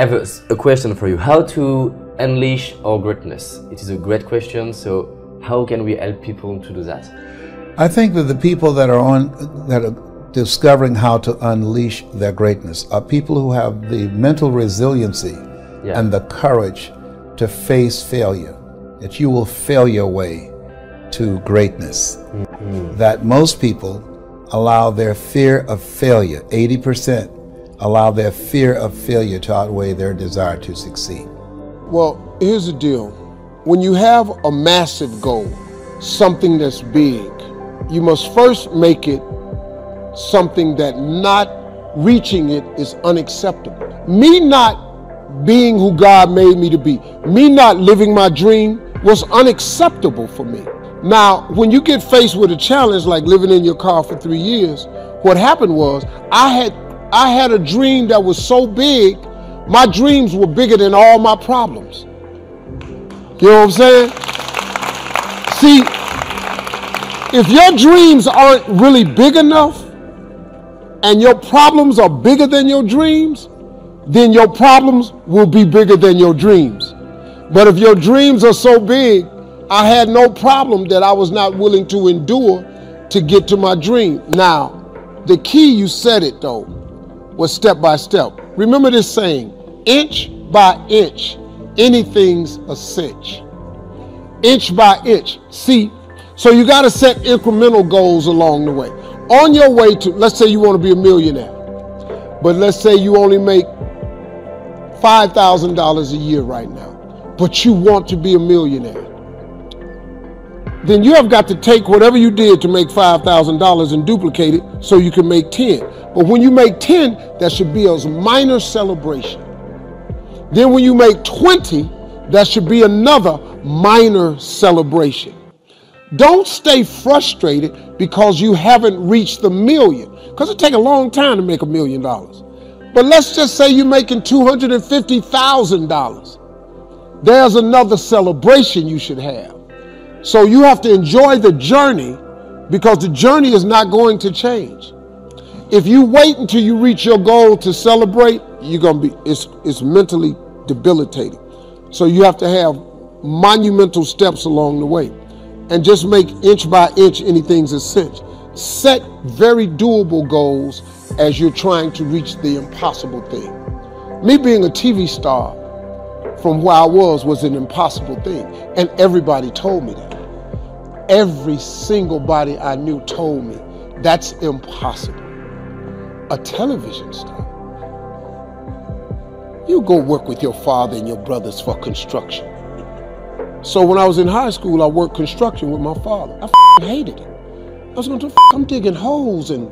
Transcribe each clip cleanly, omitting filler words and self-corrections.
have a question for you. How to unleash our greatness? It is a great question. So how can we help people to do that? I think that the people that are discovering how to unleash their greatness are people who have the mental resiliency and the courage to face failure, that you will fail your way to greatness. That most people allow their fear of failure, 80%, allow their fear of failure to outweigh their desire to succeed. Well, here's the deal. When you have a massive goal, something that's big, you must first make it something that not reaching it is unacceptable. Me not being who God made me to be, me not living my dream was unacceptable for me. Now, when you get faced with a challenge like living in your car for 3 years, what happened was I had a dream that was so big, my dreams were bigger than all my problems. You know what I'm saying? See, if your dreams aren't really big enough and your problems are bigger than your dreams, then your problems will be bigger than your dreams. But if your dreams are so big, I had no problem that I was not willing to endure to get to my dream. Now, the key, you said it though, was step by step. Remember this saying, inch by inch, anything's a cinch. Inch by inch. See, so you got to set incremental goals along the way. On your way to, let's say you want to be a millionaire, but let's say you only make $5,000 a year right now, but you want to be a millionaire. Then you have got to take whatever you did to make $5,000 and duplicate it so you can make 10. But when you make 10, that should be a minor celebration. Then when you make 20, that should be another minor celebration. Don't stay frustrated because you haven't reached the million, because it takes a long time to make $1 million. But let's just say you're making $250,000. There's another celebration you should have. So you have to enjoy the journey, because the journey is not going to change. If you wait until you reach your goal to celebrate, you're gonna be, it's mentally debilitating. So you have to have monumental steps along the way, and just make inch by inch anything's a cinch. Set very doable goals as you're trying to reach the impossible thing. Me being a TV star from where I was an impossible thing, and everybody told me that. Every single body I knew told me that's impossible. A television star. You go work with your father and your brothers for construction. So when I was in high school, I worked construction with my father. I hated it. I was going to I'm digging holes and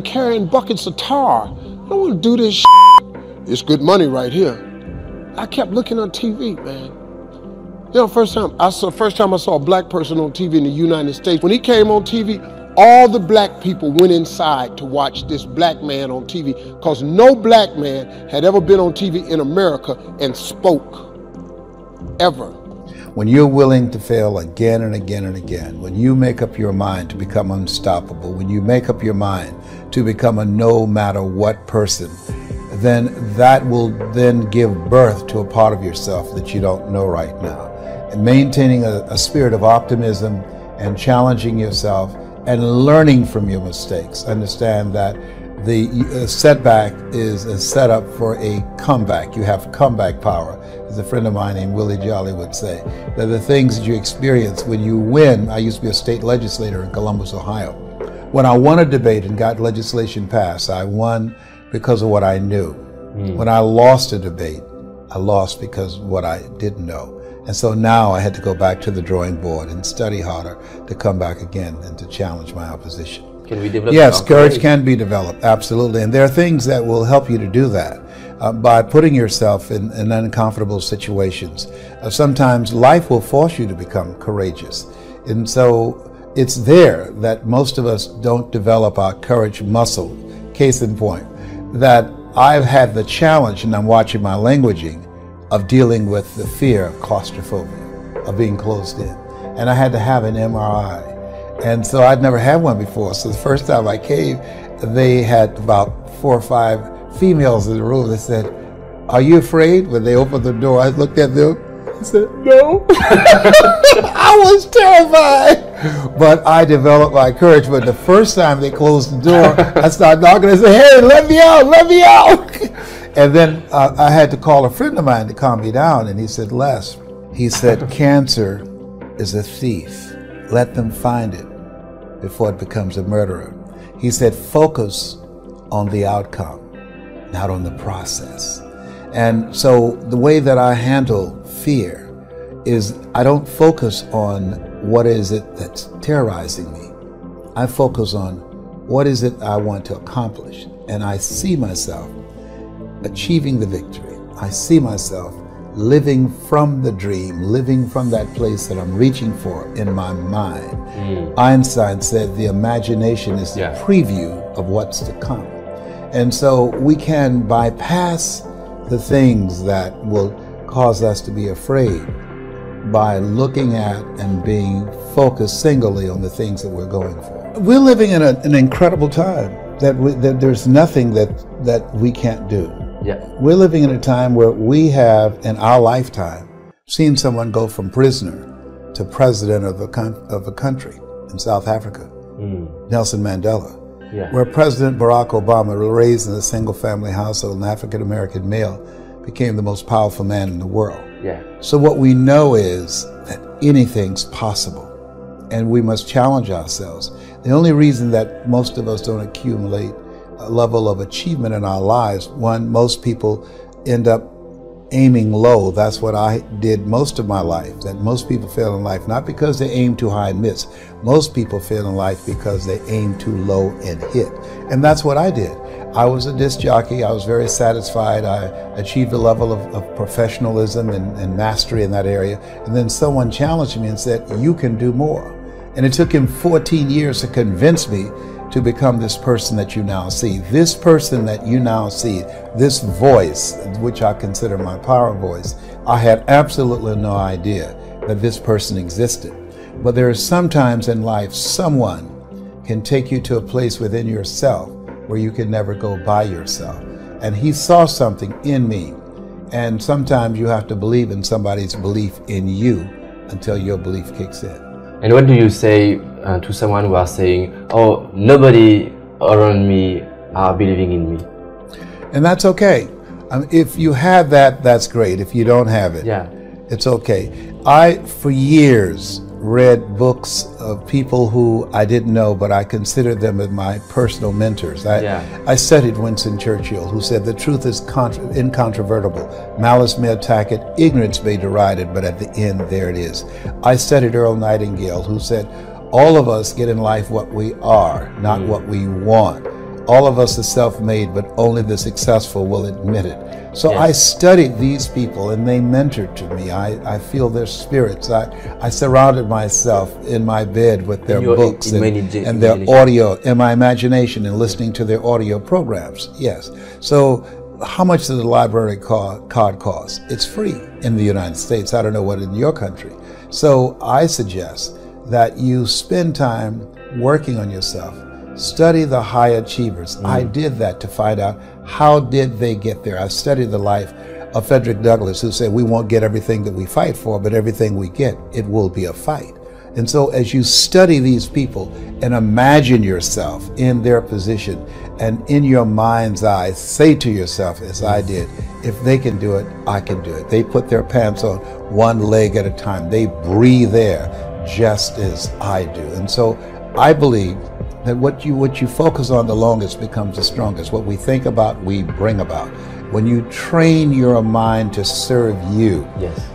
carrying buckets of tar. I don't want to do this shit. It's good money right here. I kept looking on TV, man. You know, first time I saw a black person on TV in the United States. When he came on TV, all the black people went inside to watch this black man on TV, because no black man had ever been on TV in America and spoke, ever. When you're willing to fail again and again and again, when you make up your mind to become unstoppable, when you make up your mind to become a no matter what person, then that will then give birth to a part of yourself that you don't know right now. And maintaining a spirit of optimism and challenging yourself and learning from your mistakes. Understand that the setback is a setup for a comeback. You have comeback power. As a friend of mine named Willie Jolly would say, that the things that you experience when you win. I used to be a state legislator in Columbus, Ohio. When I won a debate and got legislation passed, I won because of what I knew. When I lost a debate, I lost because of what I didn't know. And so now I had to go back to the drawing board and study harder to come back again and to challenge my opposition. Can we develop? Yes, courage can be developed, absolutely. And there are things that will help you to do that by putting yourself in uncomfortable situations. Sometimes life will force you to become courageous. And so it's there that most of us don't develop our courage muscle. Case in point, that I've had the challenge, and I'm watching my languaging, of dealing with the fear of claustrophobia, of being closed in. And I had to have an MRI. And so I'd never had one before. So the first time I came, they had about 4 or 5 females in the room that said, "Are you afraid?" When they opened the door, I looked at them and said, "No." I was terrified. But I developed my courage. But the first time they closed the door, I started knocking and said, "Hey, let me out, let me out." And then I had to call a friend of mine to calm me down. And he said, "Les," he said, "cancer is a thief. Let them find it before it becomes a murderer." He said, "Focus on the outcome, not on the process." And so the way that I handle fear is I don't focus on what is it that's terrorizing me. I focus on what is it I want to accomplish. And I see myself achieving the victory. I see myself living from the dream, living from that place that I'm reaching for in my mind. Einstein said the imagination is the preview of what's to come. And so we can bypass the things that will cause us to be afraid by looking at and being focused singly on the things that we're going for. We're living in an incredible time that there's nothing that we can't do. Yeah. We're living in a time where we have, in our lifetime, seen someone go from prisoner to president of a country in South Africa, Nelson Mandela. Yeah. Where President Barack Obama, raised in a single-family household, an African-American male, became the most powerful man in the world. Yeah. So what we know is that anything's possible, and we must challenge ourselves. The only reason that most of us don't accumulate a level of achievement in our lives, one, most people end up aiming low. That's what I did most of my life, that most people fail in life, not because they aim too high and miss. Most people fail in life because they aim too low and hit. And that's what I did. I was a disc jockey. I was very satisfied. I achieved a level of professionalism and mastery in that area. And then someone challenged me and said, "You can do more." And it took him 14 years to convince me to become this person that you now see. This person that you now see, this voice, which I consider my power voice, I had absolutely no idea that this person existed. But there are sometimes in life, someone can take you to a place within yourself where you can never go by yourself. And he saw something in me. And sometimes you have to believe in somebody's belief in you until your belief kicks in. And what do you say to someone who are saying, "Oh, nobody around me are believing in me"? And that's okay. If you have that, that's great. If you don't have it, it's okay. I, for years, read books of people who I didn't know, but I considered them as my personal mentors. I studied Winston Churchill, who said, "The truth is incontrovertible. Malice may attack it, ignorance may deride it, but at the end, there it is." I studied Earl Nightingale, who said, "All of us get in life what we are, not what we want. All of us are self-made, but only the successful will admit it." So I studied these people and they mentored to me. I feel their spirits. I surrounded myself in my bed with their books and their audio, and my imagination, and listening to their audio programs. Yes. So how much does the library card cost? It's free in the United States. I don't know what in your country. So I suggest that you spend time working on yourself. Study the high achievers. I did that to find out how did they get there. I studied the life of Frederick Douglass, who said we won't get everything that we fight for, but everything we get, it will be a fight. And so as you study these people and imagine yourself in their position, and in your mind's eye say to yourself, as I did, if they can do it, I can do it. They put their pants on one leg at a time. They breathe air just as I do. And so I believe that what you focus on the longest becomes the strongest. What we think about, we bring about. When you train your mind to serve you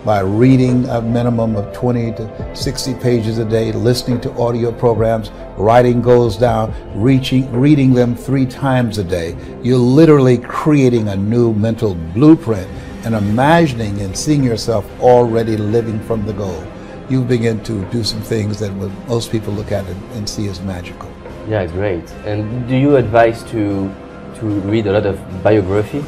by reading a minimum of 20 to 60 pages a day, listening to audio programs, writing goals down, reading them 3 times a day, you're literally creating a new mental blueprint and imagining and seeing yourself already living from the goal. You begin to do some things that most people look at and see as magical. Yeah, great. And do you advise to read a lot of biography?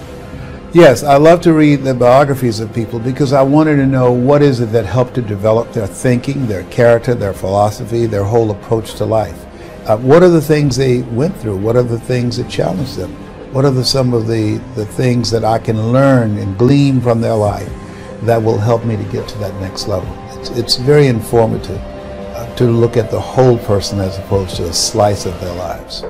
Yes, I love to read the biographies of people because I wanted to know what is it that helped to develop their thinking, their character, their philosophy, their whole approach to life. What are the things they went through? What are the things that challenged them? What are some of the things that I can learn and glean from their life that will help me to get to that next level? It's very informative to look at the whole person as opposed to a slice of their lives.